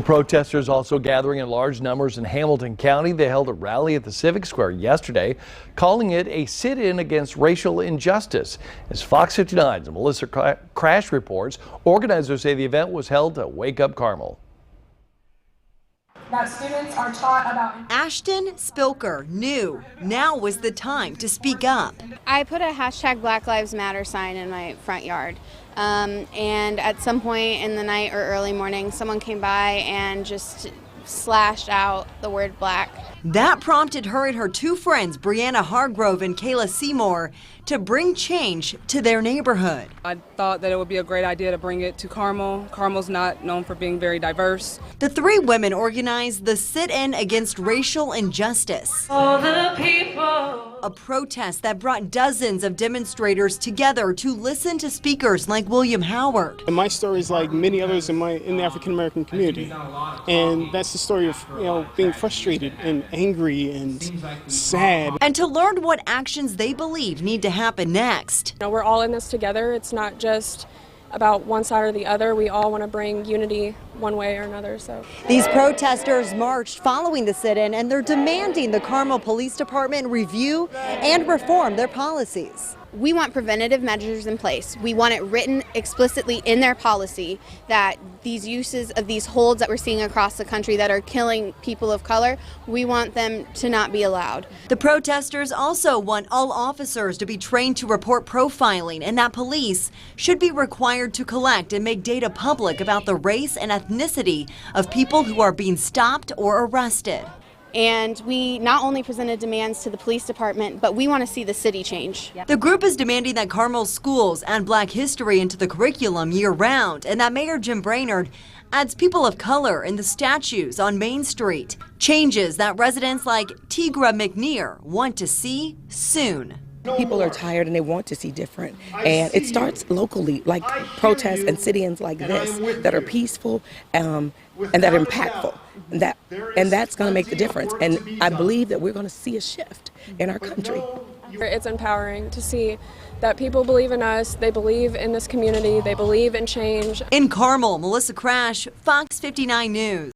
Protesters also gathering in large numbers in Hamilton County. They held a rally at the Civic Square yesterday, calling it a sit-in against racial injustice. As Fox 59's Melissa Crash reports, organizers say the event was held to wake up Carmel. That students are taught about. Ashton Spilker knew now was the time to speak up. I put a hashtag Black Lives Matter sign in my front yard. And at some point in the night or early morning, someone came by and just slashed out the word black. That prompted her and her two friends, Brianna Hargrove and Kayla Seymour, to bring change to their neighborhood. I thought that it would be a great idea to bring it to Carmel. Carmel's not known for being very diverse. The three women organized the sit-in against racial injustice. All the people. A protest that brought dozens of demonstrators together to listen to speakers like William Howard. And my story is like many others in the African American community, and that's the story of being frustrated and angry and sad. And to learn what actions they believe need to happen next. We're all in this together. It's not just about one side or the other. We all want to bring unity one way or another. So these protesters marched following the sit-in, and they're demanding the Carmel Police Department review and reform their policies. We want preventative measures in place. We want it written explicitly in their policy that these uses of these holds that we're seeing across the country that are killing people of color, we want them to not be allowed. The protesters also want all officers to be trained to report profiling, and that police should be required to collect and make data public about the race and ethnicity of people who are being stopped or arrested. And we not only presented demands to the police department, but we want to see the city change. The group is demanding that Carmel schools add Black history into the curriculum year-round, and that Mayor Jim Brainerd adds people of color in the statues on Main Street. Changes that residents like Tigra McNear want to see soon. People are tired and they want to see different, and it starts locally, like protests and sit-ins like this that are peaceful and that are impactful, and that's going to make the difference. And I believe that we're going to see a shift in our country. it's empowering to see that people believe in us, they believe in this community, they believe in change. In Carmel, Melissa Crash, Fox 59 News.